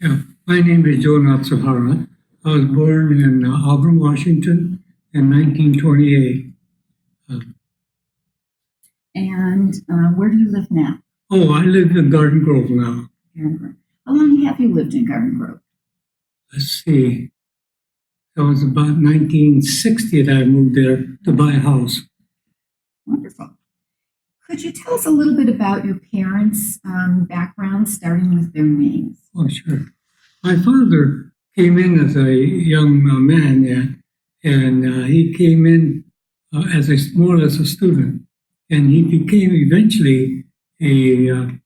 Yeah, my name is Joe Natsuhara. I was born in Auburn, Washington in 1928. Uh, And where do you live now? I live in Garden Grove now. Garden Grove. How long have you lived in Garden Grove? Let's see. It was about 1960 that I moved there to buy a house. Wonderful. Could you tell us a little bit about your parents' background, starting with their names? Oh, sure. My father came in as a young man, and he came in as more or less a student, and he became eventually a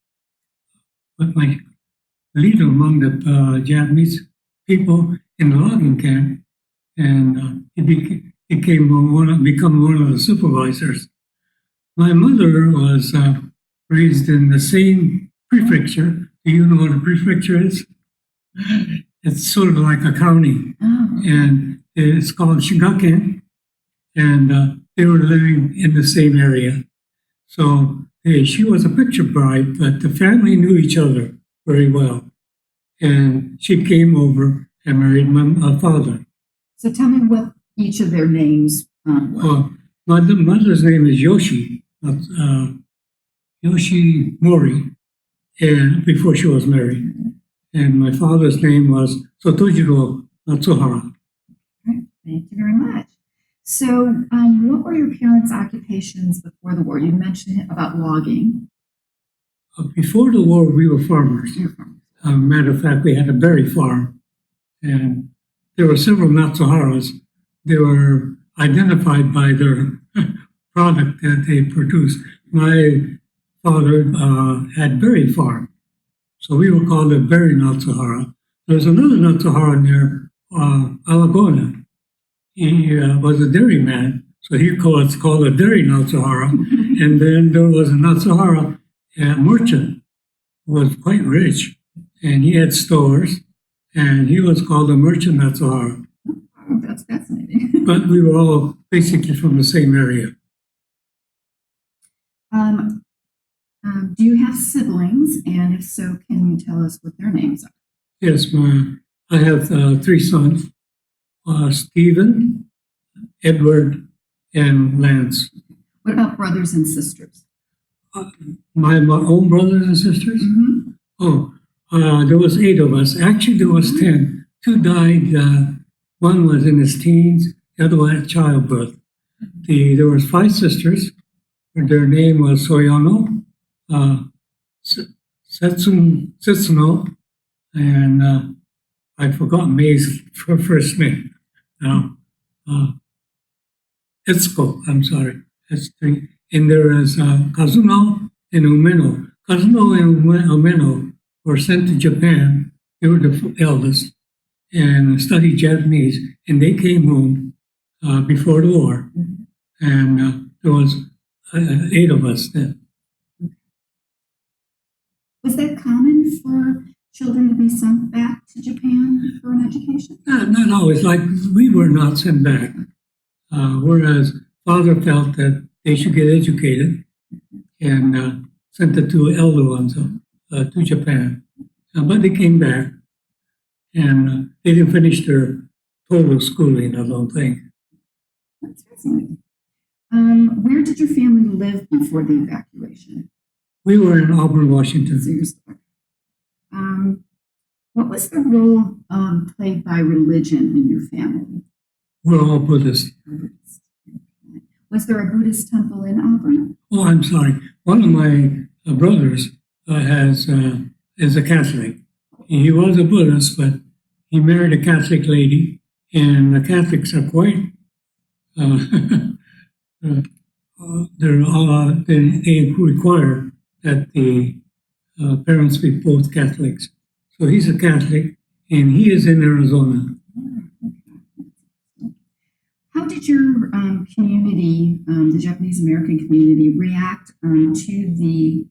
what my leader among the Japanese people in the logging camp, and become one of the supervisors. My mother was raised in the same prefecture. Do you know what a prefecture is? It's sort of like a county, and it's called Shigaken, and they were living in the same area. So she was a picture bride, but the family knew each other very well. And she came over and married my father. So tell me what each of their names were. My mother's name is Yoshi, Yoshi Mori, and before she was married. And my father's name was Sotojiro Natsuhara. Thank you very much. So, what were your parents' occupations before the war? You mentioned about logging. Before the war, we were farmers. Matter of fact, we had a berry farm, and there were several Natsuharas. They were identified by their product that they produced. My father had berry farm, so we were called a berry Natsuhara. There was another Natsuhara near Alagona. He was a dairyman, so he was called a dairy Natsuhara. And then there was a Natsuhara merchant who was quite rich, and he had stores, and he was called a merchant Natsuhara. Oh, that's fascinating. But we were all basically from the same area. Do you have siblings? And if so, can you tell us what their names are? Yes, I have three sons, Stephen, Edward, and Lance. What about brothers and sisters? My own brothers and sisters? Mm-hmm. There was 8 of us. Actually, there was 10. 2 died. One was in his teens. The other one had childbirth. There was 5 sisters. Their name was Soyono, Setsuno, and I forgot May's first name. Itsuko, I'm sorry. That's 3. And there is Kazuno and Umeno. Kazuno and Umeno were sent to Japan. They were the eldest and studied Japanese. And they came home before the war. And there was 8 of us then. Was that common for children to be sent back to Japan for an education? Not always. Like, we were not sent back. Whereas father felt that they should get educated and sent the 2 elder ones to Japan. But they came back and they didn't finish their total schooling, I don't think. That's fascinating. Where did your family live before the evacuation? We were in Auburn, Washington. So you're stuck. What was the role played by religion in your family? We're all Buddhist. Was there a Buddhist temple in Auburn? Oh, I'm sorry. One of my brothers is a Catholic. He was a Buddhist, but he married a Catholic lady, and the Catholics are quite. They require that the parents be both Catholics. So he's a Catholic, and he is in Arizona. How did your community, the Japanese American community, react to the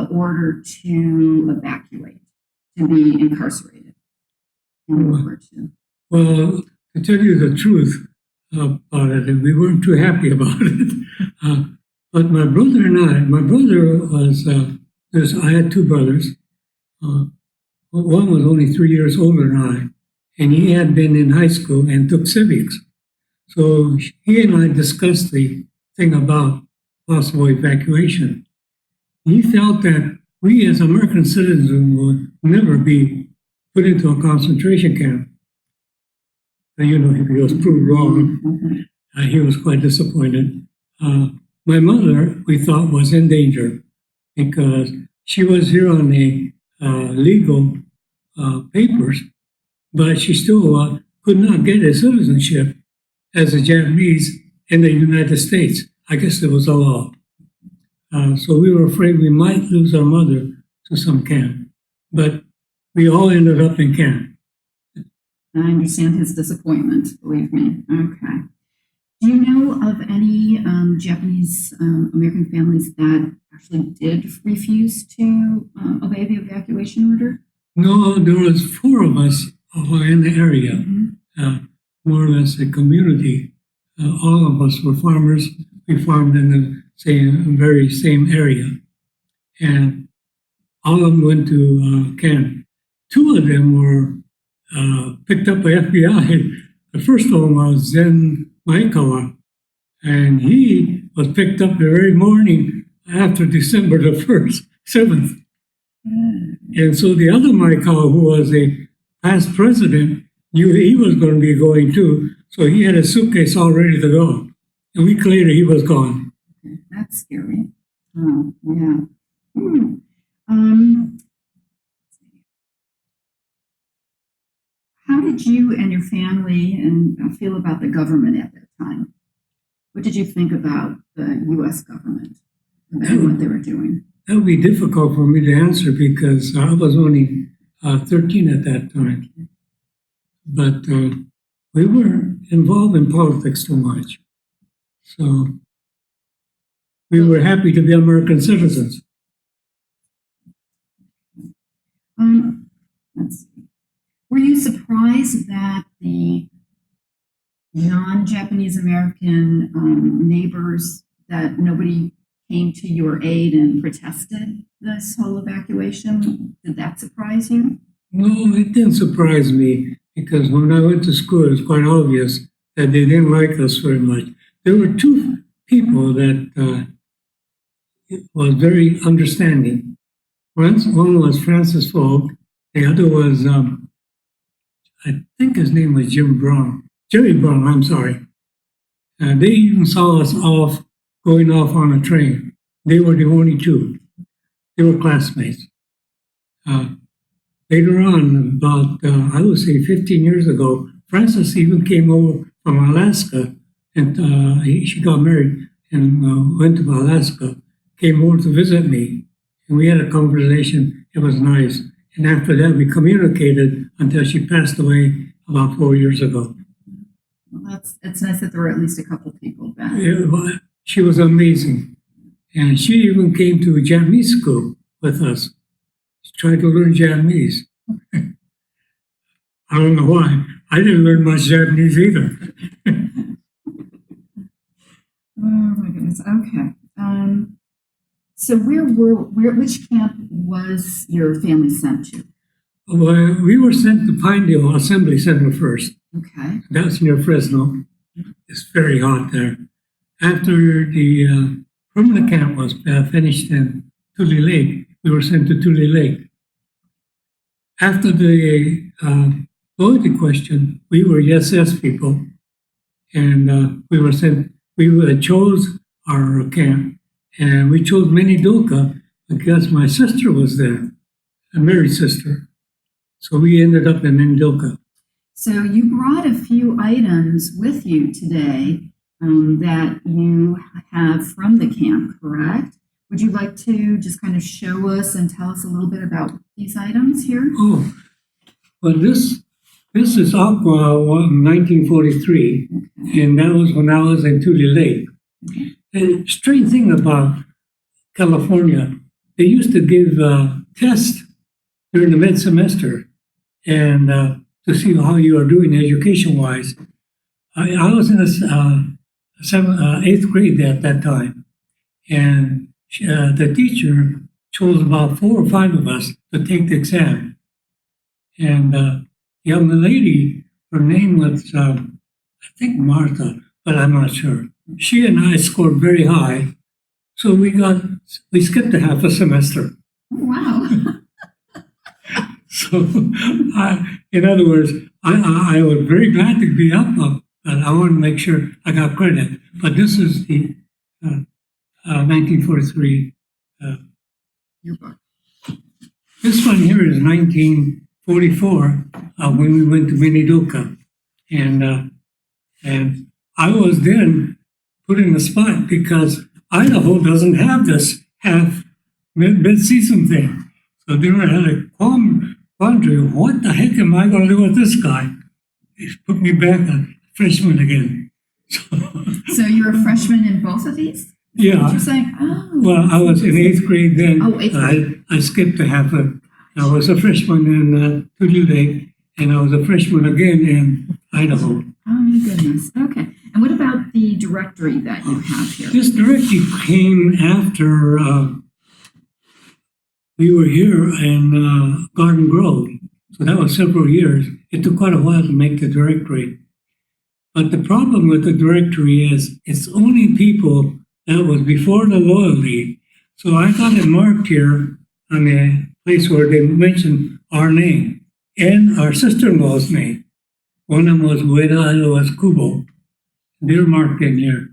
order to evacuate, to be incarcerated in World War II? Well, to tell you the truth about it, we weren't too happy about it. But my brother and my brother was, I had 2 brothers. One was only 3 years older than I, and he had been in high school and took civics. So he and I discussed the thing about possible evacuation. He felt that we as American citizens would never be put into a concentration camp. And, he was proved wrong. He was quite disappointed. My mother, we thought, was in danger because she was here on the legal papers, but she still could not get a citizenship as a Japanese in the United States. I guess there was a law. So we were afraid we might lose our mother to some camp, but we all ended up in camp. I understand his disappointment, believe me. Okay. Do you know of any Japanese American families that actually did refuse to obey the evacuation order? No, there was 4 of us in the area, more or less a community. All of us were farmers. We farmed in the very same area. And all of them went to camp. 2 of them were picked up by FBI. The first one was Zen Maekawa, and he was picked up the very morning after December the 1st, 7th. And so the other Maekawa, who was a past president, knew he was going to be going too, so he had a suitcase all ready to go. A week later, he was gone. That's scary. Oh, yeah. How did you and your family feel about the government at that time? What did you think about the U.S. government and what they were doing? That would be difficult for me to answer because I was only 13 at that time. But we weren't involved in politics too much. So we were happy to be American citizens. Let's see. Were you surprised that the non-Japanese American neighbors, that nobody came to your aid and protested this whole evacuation? Did that surprise you? No, it didn't surprise me because when I went to school, it was quite obvious that they didn't like us very much. There were 2 people that was very understanding. One was Francis Fogg, the other was I think his name was Jerry Brown, I'm sorry. They even saw us going off on a train. They were the only 2. They were classmates. Later on, about, I would say 15 years ago, Frances even came over from Alaska, and she got married and went to Alaska, came over to visit me, and we had a conversation. It was nice. And after that, we communicated until she passed away about 4 years ago. Well, it's nice that there were at least a couple people back. She was amazing. And she even came to a Japanese school with us. She tried to learn Japanese. I don't know why. I didn't learn much Japanese either. Oh my goodness. Okay. So which camp was your family sent to? Well, we were sent to Pinedale Assembly Center first. Okay. That's near Fresno. It's very hot there. After the permanent camp was finished in Tule Lake, we were sent to Tule Lake. After the loyalty question, we were SS people, and we were sent. We chose our camp. And we chose Minidoka because my sister was there, a married sister. So we ended up in Minidoka. So you brought a few items with you today that you have from the camp, correct? Would you like to just kind of show us and tell us a little bit about these items here? Oh, well, this is Aqua 1943, and that was when I was in Tule Lake. Okay. And strange thing about California, they used to give tests during the mid semester and to see how you are doing education-wise. I was in the 8th grade at that time, and the teacher chose about 4 or 5 of us to take the exam. And young lady, her name was, I think Martha, but I'm not sure. She and I scored very high, so we skipped a half a semester. Wow. So, in other words, I was very glad to be up, but I want to make sure I got credit. But this is the 1943. Your book. This one here is 1944 when we went to Minidoka, and I was then put in the spot because Idaho doesn't have this half mid-season thing. So they were had a quandary. What the heck am I going to do with this guy? He put me back a freshman again. So you're a freshman in both of these? Yeah. You're saying, oh. Well, I was in 8th grade then. Oh, 8th grade. I skipped a half a. I was a freshman in Tulare, and I was a freshman again in Idaho. Oh, my goodness. Okay. And what about the directory that you have here? This directory came after we were here in Garden Grove. So that was several years. It took quite a while to make the directory. But the problem with the directory is it's only people that was before the loyalty. So I got it marked here on the place where they mentioned our name and our sister-in-law's name. One of them was Buena, the other was Kubo. They're marked in here.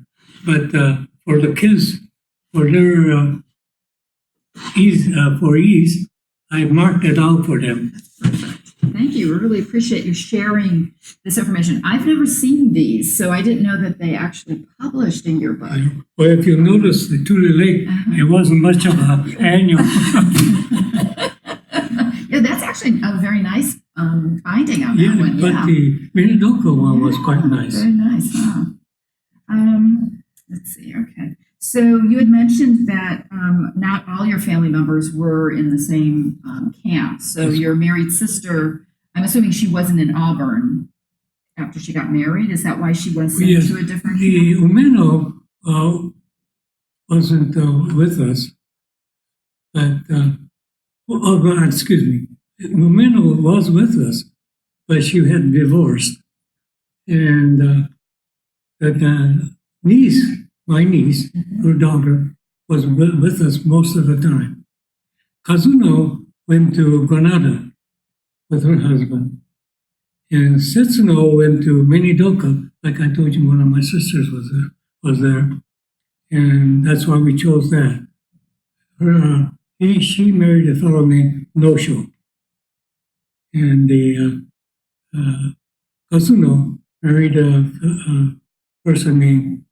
But for the kids, for their ease, I marked it out for them. Perfect. Thank you. We really appreciate you sharing this information. I've never seen these, so I didn't know that they actually published in your book. Well, if you notice the Tulare Lake, it wasn't much of an annual. Yeah, that's actually a very nice finding on that one. But the Minidoka one was quite nice. Very nice. Wow. Let's see. Okay. So you had mentioned that not all your family members were in the same camp. So your married sister, I'm assuming she wasn't in Auburn after she got married. Is that why she was sent to a different the camp? Umeno wasn't with us, but excuse me, Umeno was with us, but she had divorced, and that my niece, her daughter, was with us most of the time. Kazuno went to Granada with her husband. And Setsuno went to Minidoka, like I told you, one of my sisters was there. And that's why we chose that. She married a fellow named Nosho. And the Kazuno married a person named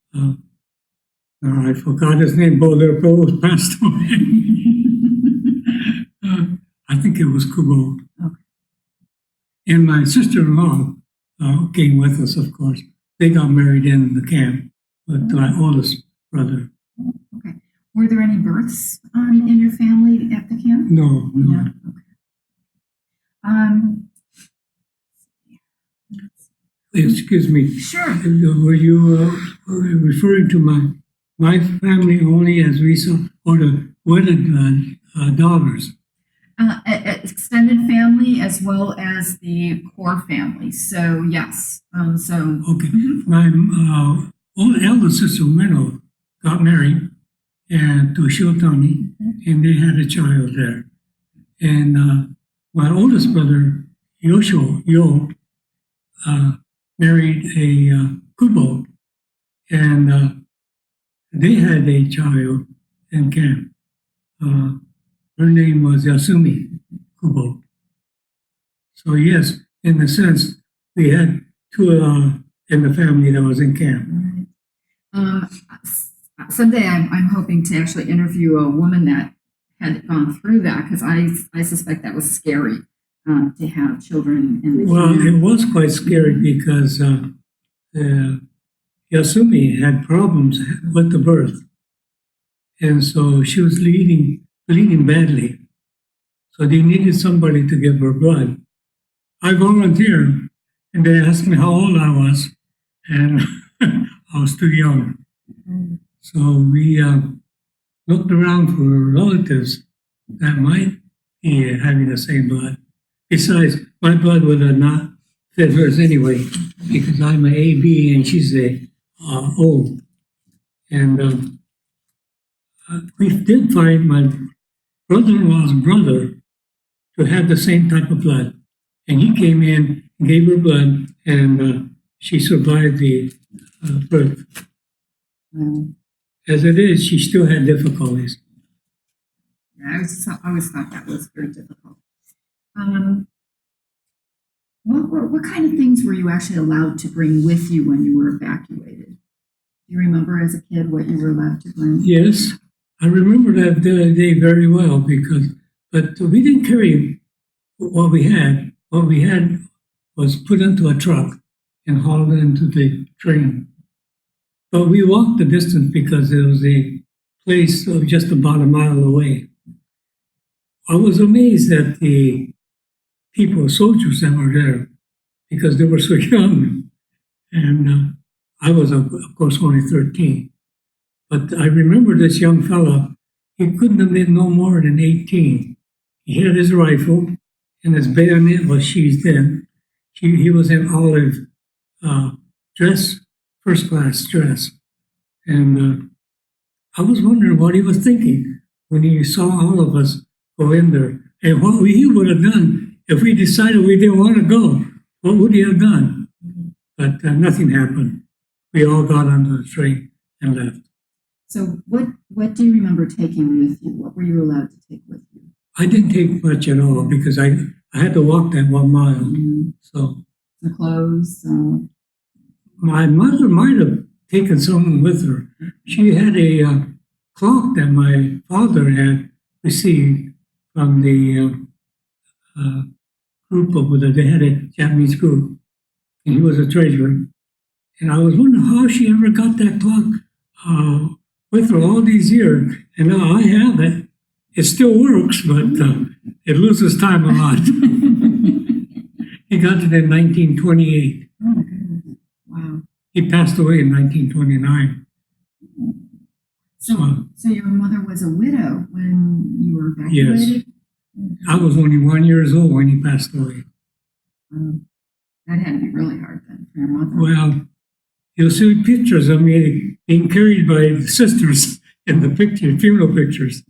I forgot his name, both their both passed away. I think it was Kubo. Okay. And my sister-in-law came with us, of course. They got married in the camp with my oldest brother. Okay. Were there any births in your family at the camp? No. Okay. Excuse me. Sure. Were you referring to my family only as we saw, or the wedded daughters? Extended family as well as the core family. So yes. Okay. My old elder sister Meno got married and to Shiotani, and they had a child there. And my oldest brother Yo married a Kubo, and they had a child in camp. Her name was Yasumi Kubo. So yes, in a sense, we had two in the family that was in camp. Someday I'm hoping to actually interview a woman that had gone through that, because I suspect that was scary to have children in the Well, camp. it was quite scary because Yasumi had problems with the birth. And so she was bleeding badly. So they needed somebody to give her blood. I volunteered, and they asked me how old I was, and I was too young. So we looked around for relatives that might be having the same blood. Besides, my blood would have not fit hers anyway, because I'm a AB and she's a O. And we did find my brother-in-law's brother to have the same type of blood. And he came in, gave her blood, and she survived the birth. As it is, she still had difficulties. Yeah, I always thought that was very difficult. What kind of things were you actually allowed to bring with you when you were evacuated? Do you remember as a kid what you were allowed to bring? Yes, I remember that day very well but we didn't carry what we had. What we had was put into a truck and hauled into the train. But we walked the distance because there was a place just about a mile away. I was amazed at the soldiers that were there, because they were so young. And I was, of course, only 13. But I remember this young fella, he couldn't have been no more than 18. He had his rifle, and his bayonet was sheathed in. He was in olive dress, first class dress. And I was wondering what he was thinking when he saw all of us go in there. And what he would have done if we decided we didn't want to go. What would he have done? But nothing happened. We all got onto the train and left. So what do you remember taking with you? What were you allowed to take with you? I didn't take much at all because I had to walk that 1 mile. Mm-hmm. So some clothes. My mother might have taken something with her. She had a clock that my father had received from the group they had a Japanese group, and he was a treasurer. And I was wondering how she ever got that clock with her all these years. And now I have it. It still works, but it loses time a lot. He got it in 1928. Oh my goodness! Wow. He passed away in 1929. So your mother was a widow when you were evacuated? Yes. I was only 1 year old when he passed away. That had to be really hard then for your mother. Well, you'll see pictures of me being carried by the sisters in the funeral pictures.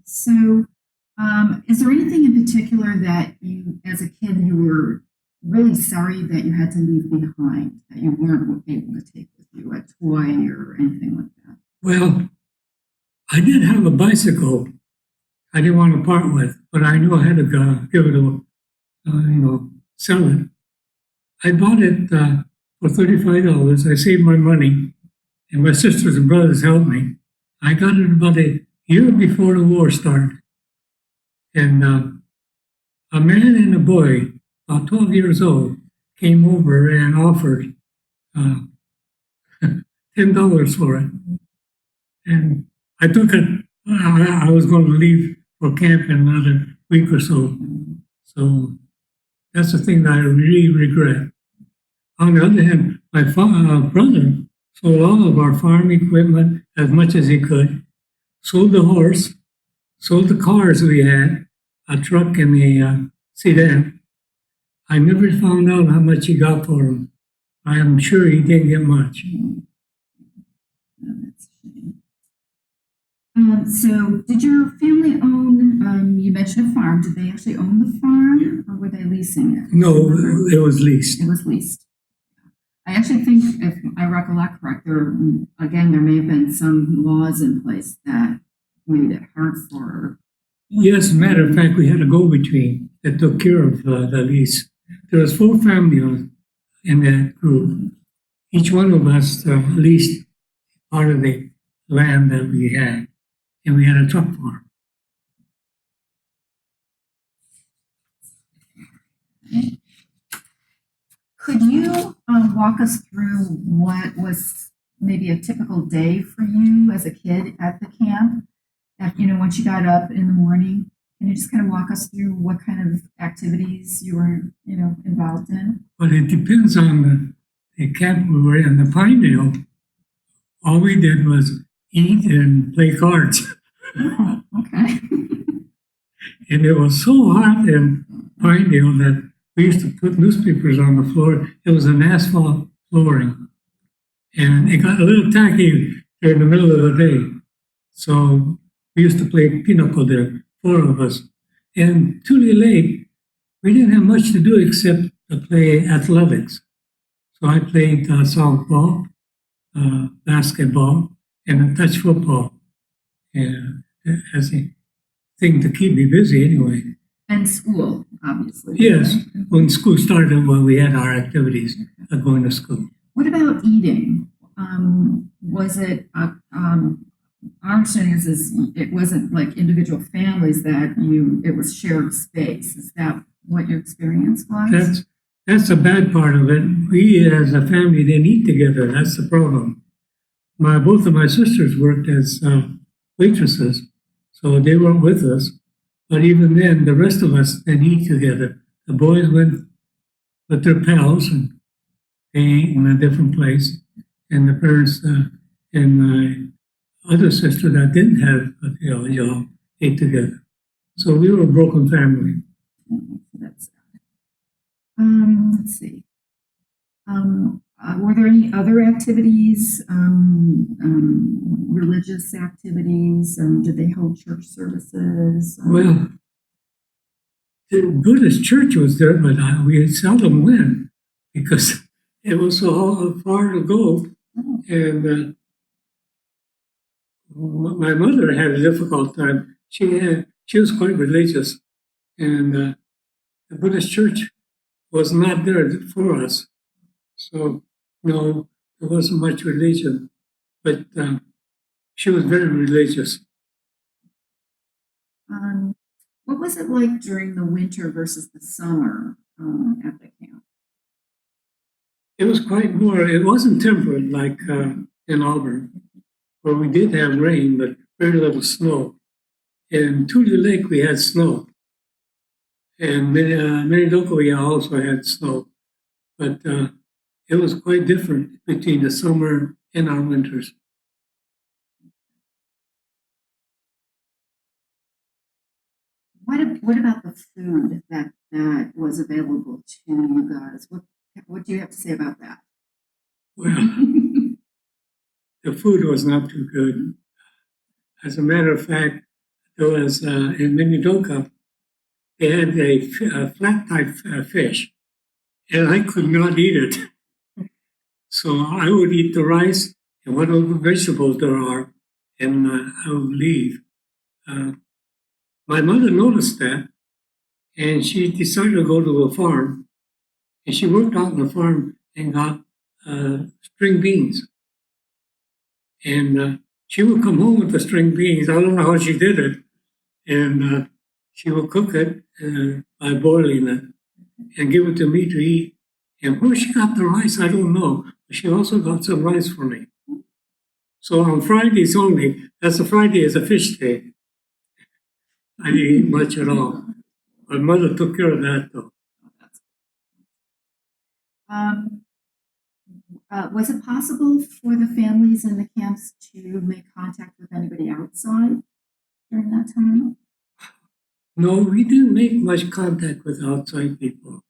So, is there anything in particular that you, as a kid, you were really sorry that you had to leave behind, that you weren't able to take with you, a toy or anything like that? Well, I did have a bicycle I didn't want to part with, but I knew I had to give it sell it. I bought it for $35. I saved my money, and my sisters and brothers helped me. I got it about a year before the war started. And a man and a boy, about 12 years old, came over and offered $10 for it. And I took it. I was going to leave for camp in another week or so. So that's the thing that I really regret. On the other hand, my brother sold all of our farm equipment as much as he could, sold the horse, sold the cars we had, a truck and a sedan. I never found out how much he got for them. I am sure he didn't get much. So did your family own, you mentioned a farm, did they actually own the farm or were they leasing it? No, it was leased. It was leased. I actually think, if I recollect correct, there may have been some laws in place that made it hard for. Yes, as a matter of fact, we had a go-between that took care of the lease. There was 4 families in that group. Each one of us leased part of the land that we had, and we had a truck farm. Could you walk us through what was maybe a typical day for you as a kid at the camp? Once you got up in the morning, can you just kind of walk us through what kind of activities you were, involved in? Well, it depends on the camp we were in. The Pinedale, all we did was eat and play cards. Oh, okay. And it was so hot in Pinedale that we used to put newspapers on the floor. It was an asphalt flooring. And it got a little tacky during the middle of the day. So we used to play pinochle there, four of us. And Tule Lake, we didn't have much to do except to play athletics. So I played softball, basketball, and touch football. And as a thing to keep me busy anyway. And school, obviously. Yes, right? when school started, when we had our activities of going to school. What about eating? Was it, our understanding is it wasn't like individual families that it was shared space. Is that what your experience was? That's the bad part of it. We as a family didn't eat together. That's the problem. Both of my sisters worked as waitresses, so they weren't with us. But even then, the rest of us didn't eat together. The boys went with their pals and they ate in a different place. And the parents and my other sister that didn't have a job ate together. So we were a broken family. That's let's see. Were there any other activities, religious activities? Did they hold church services? Well, the Buddhist church was there, but we seldom went because it was so far to go. And my mother had a difficult time. She was quite religious, and the Buddhist church was not there for us. So no, there wasn't much religion, but she was very religious. What was it like during the winter versus the summer at the camp? It was quite more. It wasn't temperate like in Auburn, where we did have rain, but very little snow. In Tule Lake, we had snow. And Minidoka, we also had snow. But it was quite different between the summer and our winters. What about the food that was available to you guys? What do you have to say about that? Well, the food was not too good. As a matter of fact, there was in Minidoka, they had a flat type fish, and I could not eat it. So I would eat the rice and whatever vegetables there are, and I would leave. My mother noticed that, and she decided to go to a farm. And she worked out on the farm and got string beans. And she would come home with the string beans. I don't know how she did it. And she would cook it by boiling it and give it to me to eat. And where she got the rice, I don't know. But she also got some rice for me. So on Fridays only, that's a Friday is a fish day. I didn't eat much at all. My mother took care of that though. Was it possible for the families in the camps to make contact with anybody outside during that time? No, we didn't make much contact with outside people.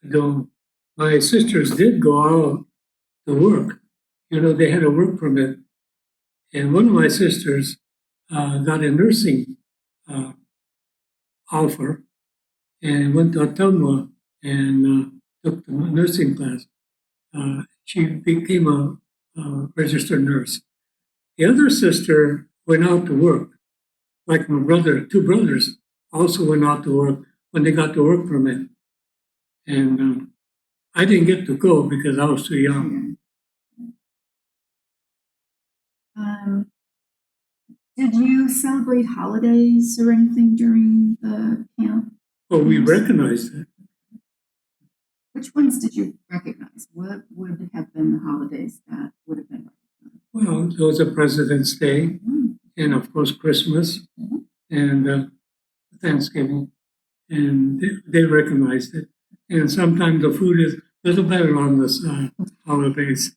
Though my sisters did go out to work. You know, they had a work permit. And one of my sisters got a nursing offer and went to Ottumwa and took the nursing class. She became a registered nurse. The other sister went out to work, like my brother. Two brothers also went out to work when they got the work permit. And I didn't get to go because I was too young. Did you celebrate holidays or anything during the camp? Well, we recognized it. Which ones did you recognize? What would have been the holidays that would have been recognized? Well, there was a President's Day, and of course Christmas, and Thanksgiving, and they recognized it. And sometimes the food is a little better on this holidays.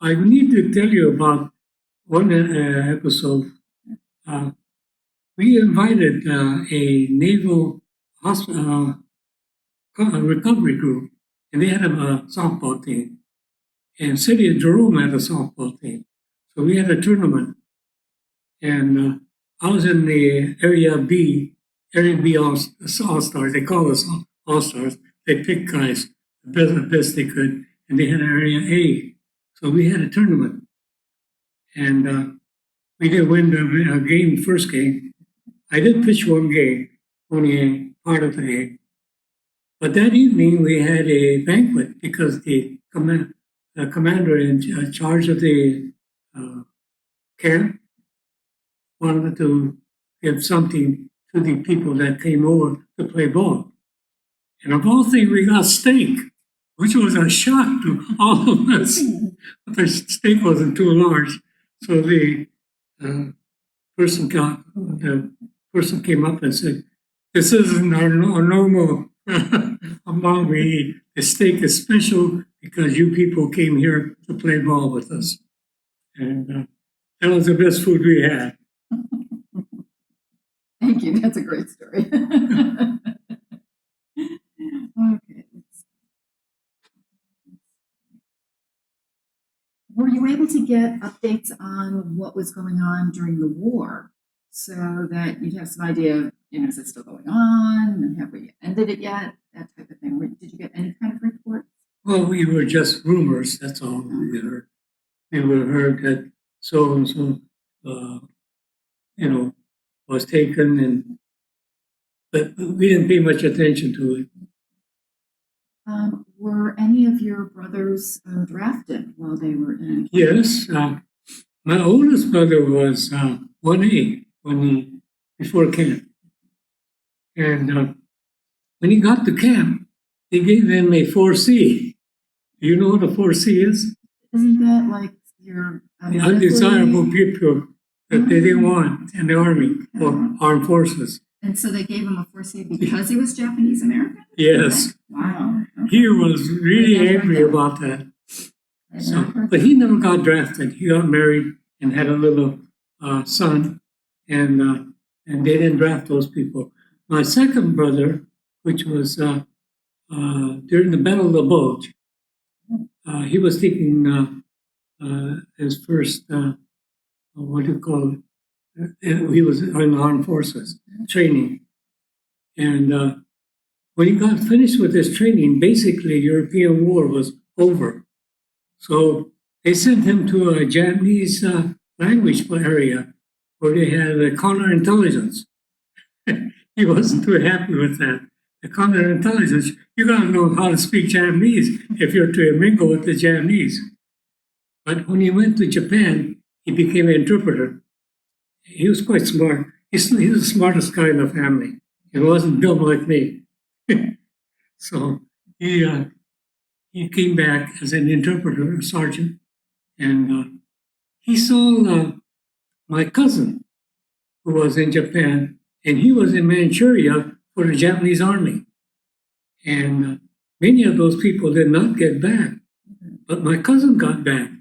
I need to tell you about one episode. we invited a naval recovery group, and they had a softball team. And City of Jerome had a softball team. So we had a tournament. And I was in the Area B All-Stars. They call us All-Stars. They picked guys the best they could, and they had Area A. So we had a tournament. And we did win the game, first game. I did pitch one game, only a part of the game. But that evening we had a banquet because the commander in charge of the camp wanted to give something to the people that came over to play ball. And of all things, we got steak, which was a shock to all of us. But the steak wasn't too large. So the person came up and said, "This isn't our normal amount we eat. The steak is special because you people came here to play ball with us." And that was the best food we had. Thank you. That's a great story. Okay. Were you able to get updates on what was going on during the war so that you'd have some idea of, is it still going on? Have we ended it yet? That type of thing. Did you get any kind of report? Well, we were just rumors. That's all we heard. We heard that so and so, was taken, but we didn't pay much attention to it. Were any of your brothers drafted while they were in? Yes, my oldest brother was 1A before camp, and when he got to camp, they gave him a 4C. Do you know what a 4C is? Isn't that like your undesirable people that they didn't want in the army or armed forces? And so they gave him a 4C because he was Japanese American? Yes. Wow. Okay. He was really angry about that. So, but he never got drafted. He got married and had a little son, and they didn't draft those people. My second brother, which was during the Battle of the Bulge, he was taking his first, what do you call it? He was in the armed forces training. And when he got finished with his training, basically European war was over. So they sent him to a Japanese language area where they had a counterintelligence. He wasn't too happy with that. The counterintelligence, you got to know how to speak Japanese if you're to mingle with the Japanese. But when he went to Japan, he became an interpreter. He was quite smart. He's the smartest guy in the family. He wasn't dumb like me. So he came back as an interpreter, a sergeant, and he saw my cousin who was in Japan, and he was in Manchuria for the Japanese army. And many of those people did not get back, but my cousin got back.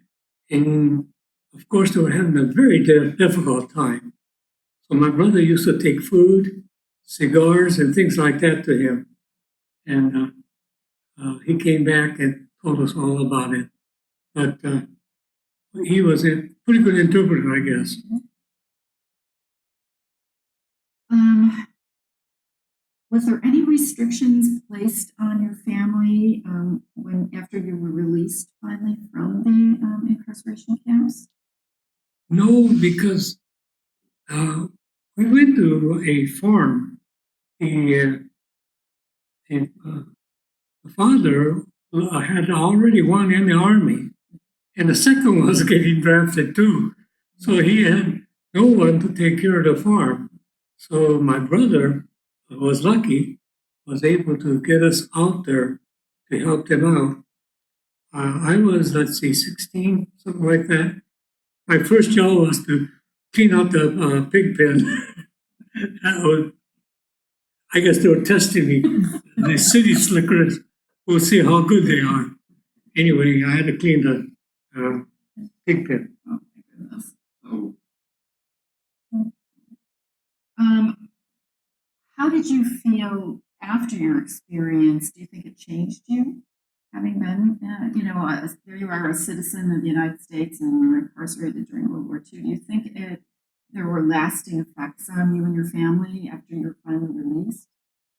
And of course, they were having a very difficult time. So my brother used to take food, cigars, and things like that to him. And he came back and told us all about it. But he was a pretty good interpreter, I guess. Was there any restrictions placed on your family after you were released finally from the incarceration camps? No, because we went to a farm. The father had already won in the army, and the second was getting drafted too. So he had no one to take care of the farm. So my brother was lucky, was able to get us out there to help them out. I was, 16, something like that. My first job was to clean out the pig pen. I guess they were testing me. The city slickers will see how good they are. Anyway, I had to clean the pig pen. Oh my goodness. How did you feel after your experience? Do you think it changed you? Having been, there you are, a citizen of the United States and you were incarcerated during World War II. Do you think there were lasting effects on you and your family after you were finally released?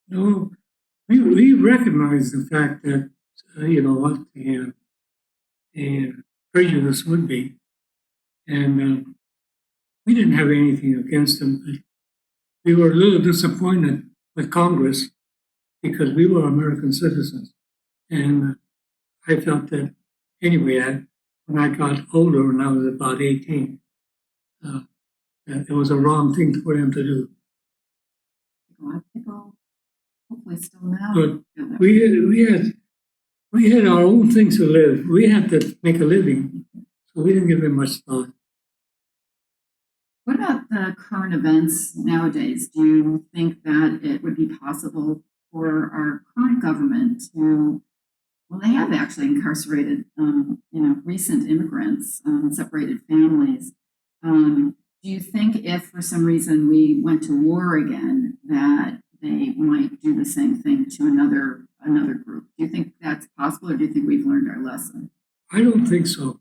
No, we recognize the fact that, what the prejudice would be. And we didn't have anything against them, but we were a little disappointed with Congress because we were American citizens. And I felt that anyway, when I got older, when I was about 18, that it was a wrong thing for them to do. A lot of people, hopefully still now. But we had our own things to live. We had to make a living, so we didn't give it much thought. What about the current events nowadays? Do you think that it would be possible for our current government to, well, they have actually incarcerated, recent immigrants, separated families. Do you think if for some reason we went to war again, that they might do the same thing to another group? Do you think that's possible, or do you think we've learned our lesson? I don't think so,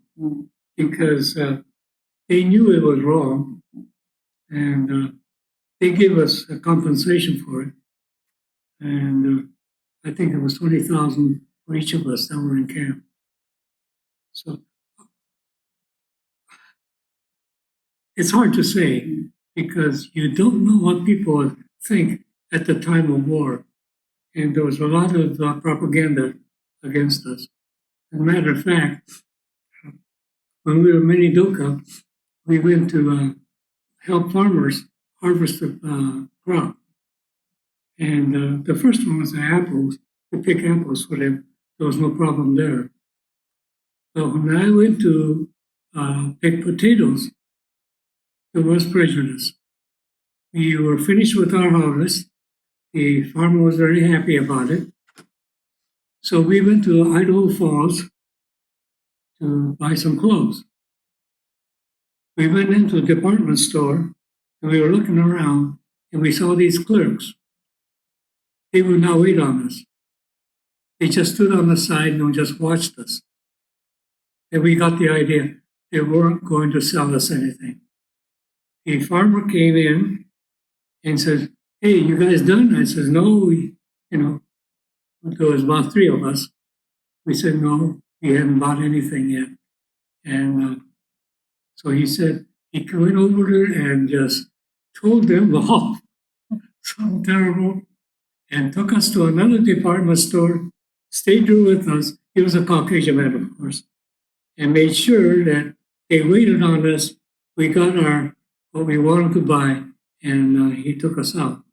because they knew it was wrong, and they gave us a compensation for it. And I think it was 20,000 for each of us that were in camp. So it's hard to say because you don't know what people think at the time of war. And there was a lot of propaganda against us. As a matter of fact, when we were in Minidoka, we went to help farmers harvest the crop. And the first one was the apples. We pick apples for them. There was no problem there. But when I went to pick potatoes, there was prejudice. We were finished with our harvest. The farmer was very happy about it. So we went to Idaho Falls to buy some clothes. We went into a department store and we were looking around and we saw these clerks. They would not wait on us. They just stood on the side and just watched us. And we got the idea they weren't going to sell us anything. The farmer came in and said, "Hey, you guys done?" I said, "No, there was about 3 of us." We said, "No, we haven't bought anything yet." And so he said, he went over there and just told them off, so terrible, and took us to another department store, stayed there with us. He was a Caucasian man, of course, and made sure that they waited on us. We got what we wanted to buy, and he took us out.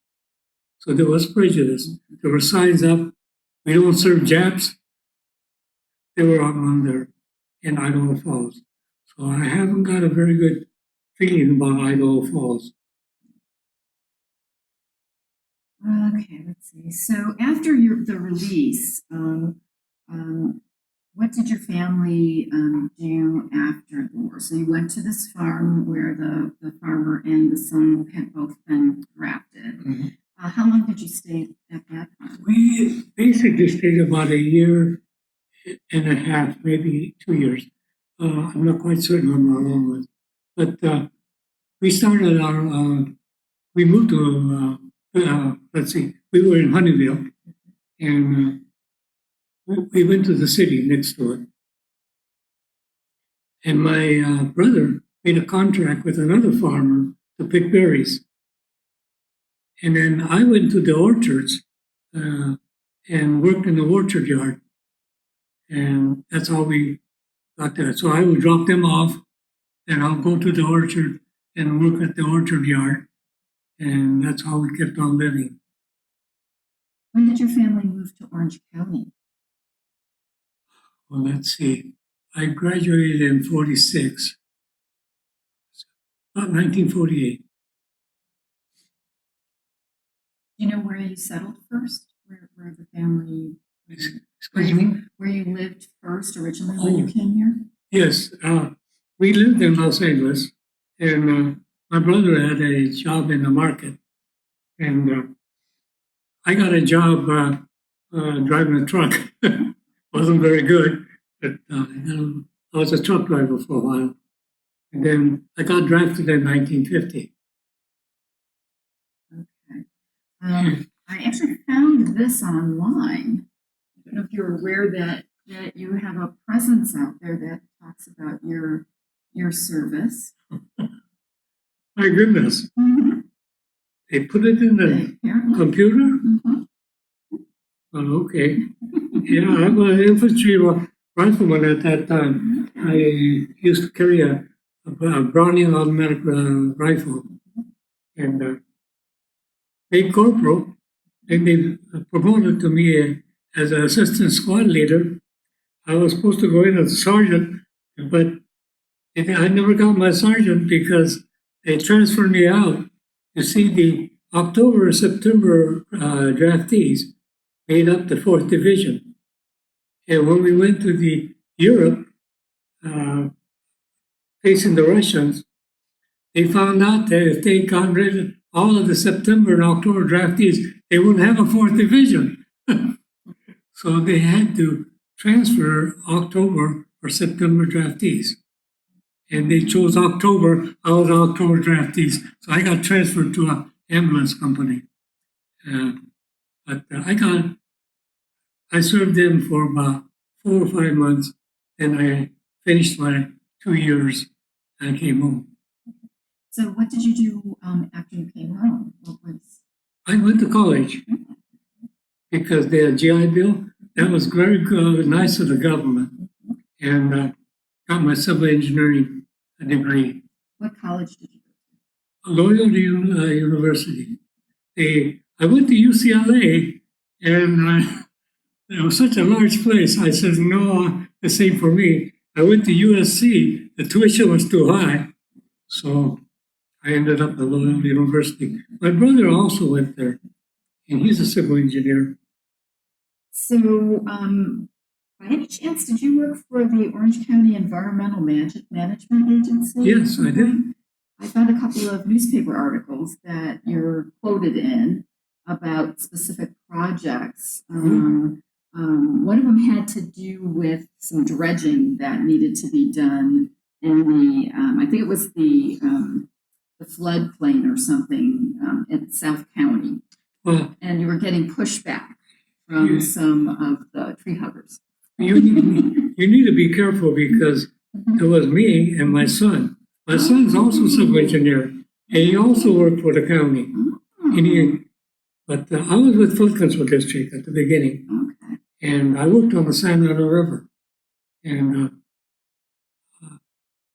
So there was prejudice. There were signs up, "We don't serve Japs." They were on there in Idaho Falls. So I haven't got a very good feeling about Idaho Falls. Okay, let's see. So after the release, what did your family do after the war? So you went to this farm where the farmer and the son had both been drafted. Mm-hmm. How long did you stay at that farm? We basically stayed about a year and a half, maybe 2 years. I'm not quite certain on how long it was. But we started we moved to, we were in Honeyville, and we went to the city next to it. And my brother made a contract with another farmer to pick berries. And then I went to the orchards and worked in the orchard yard. And that's how we got there. So I would drop them off, and I'll go to the orchard and work at the orchard yard. And that's how we kept on living. When did your family move to Orange County? Well, let's see. I graduated in 46, about 1948. Do you know where you settled first? Where the family... Excuse me? Where you lived first originally when you came here? Yes. We lived in Los Angeles, and my brother had a job in the market, And I got a job driving a truck. Wasn't very good, but I was a truck driver for a while. And then I got drafted in 1950. Okay. I actually found this online. I don't know if you're aware that you have a presence out there that talks about your service. My goodness. Mm-hmm. They put it in the computer? Mm-hmm. Oh, okay. Yeah, I'm an infantry rifleman at that time. I used to carry a Browning automatic rifle. And made corporal, and they promoted to me as an assistant squad leader. I was supposed to go in as a sergeant, but I never got my sergeant because they transferred me out. You see, the October September draftees made up the 4th Division. And when we went to the Europe, facing the Russians, they found out that if they got rid of all of the September and October draftees, they wouldn't have a 4th Division. So they had to transfer October or September draftees. And they chose October. I was October draftees. So I got transferred to an ambulance company. But I served them for about 4 or 5 months. And I finished my 2 years and came home. So what did you do after you came home? I went to college because the GI Bill, that was very good, nice of the government. And got my civil engineering degree. What college did you go to? Loyola University. I went to UCLA, and it was such a large place. I said, no, this ain't for me. I went to USC. The tuition was too high. So I ended up at Loyola University. My brother also went there, and he's a civil engineer. So, by any chance, did you work for the Orange County Environmental Management Agency? Yes, I did. I found a couple of newspaper articles that you're quoted in about specific projects. One of them had to do with some dredging that needed to be done in the, I think it was the floodplain or something in South County. And you were getting pushback from some of the tree huggers. You need to be careful because it was me and my son. My son's also a civil engineer, and he also worked for the county. But I was with Flood Control District at the beginning, and I worked on the San Ana River. And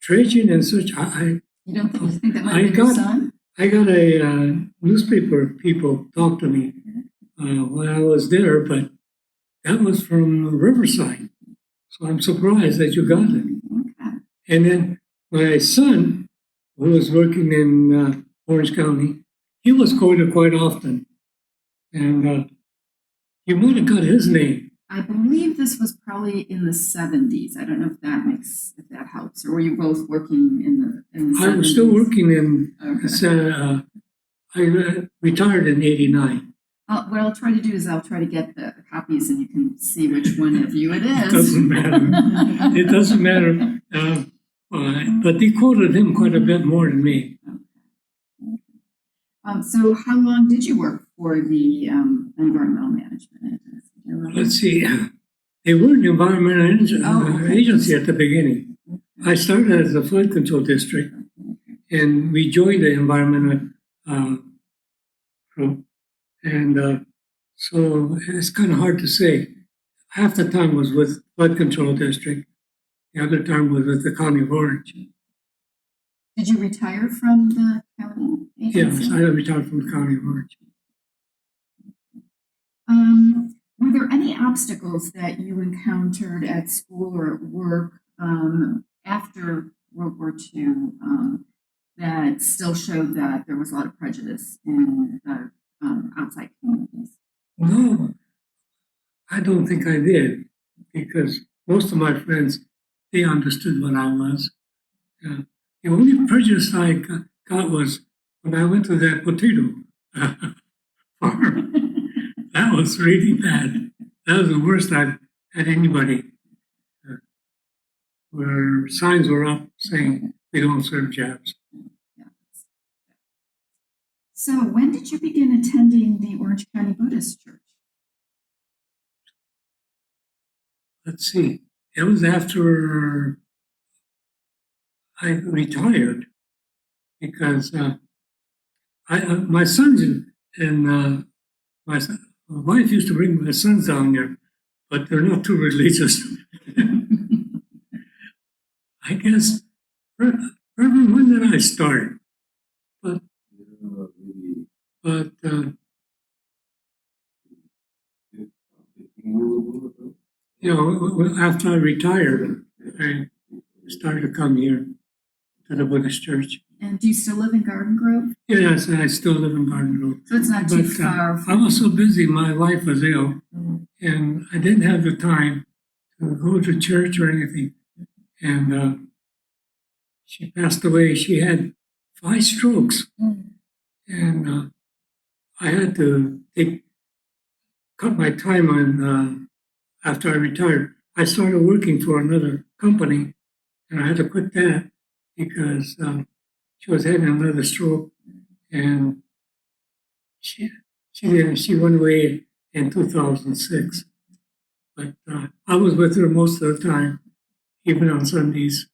dredging and such, you think that might be your son? I got a newspaper people talk to me when I was there, but that was from Riverside. So I'm surprised that you got it. And then my son, who was working in Orange County, he was quoted quite often. And you might have got his name. I believe this was probably in the 70s. I don't know if that helps. Or were you both working in the 70s? I was still working in, I retired in 89. What I'll try to do is I'll try to get the copies and you can see which one of you it is. It doesn't matter. It doesn't matter. But they quoted him quite a bit more than me. So how long did you work for the Environmental Management Agency? Let's see. They were an environmental agency at the beginning. I started as a flood control district, and we joined the environmental group. And so it's kind of hard to say. Half the time was with flood control district. The other time was with the County of Orange. Did you retire from the county agency? Yes, I retired from the County of Orange. Were there any obstacles that you encountered at school or at work after World War II that still showed that there was a lot of prejudice in the outside communities? No, I don't think I did, because most of my friends, they understood what I was. The only prejudice I got was when I went to that potato farm. That was really bad. That was the worst I've had anybody where signs were up saying we don't serve Japs. Yeah. So when did you begin attending the Orange County Buddhist Church? Let's see. It was after I retired because my sons and my wife used to bring my sons down there, but they're not too religious. I guess, Reverend, when did I start? But after I retired, I started to come here to the Buddhist church. And do you still live in Garden Grove? Yes, I still live in Garden Grove. So it's not too far. I was so busy, my wife was ill, and I didn't have the time to go to church or anything. And she passed away. She had 5 strokes, and I had to cut my time on after I retired. I started working for another company, and I had to quit that because she was having another stroke, and she went away in 2006. But I was with her most of the time, even on Sundays.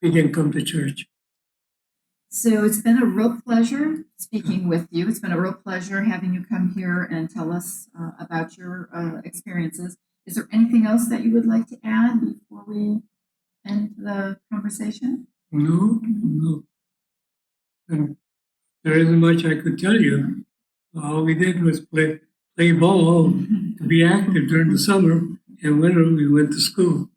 We didn't come to church. So it's been a real pleasure speaking with you. It's been a real pleasure having you come here and tell us about your experiences. Is there anything else that you would like to add before we end the conversation? No. And there isn't much I could tell you. All we did was play ball to be active during the summer, and winter we went to school.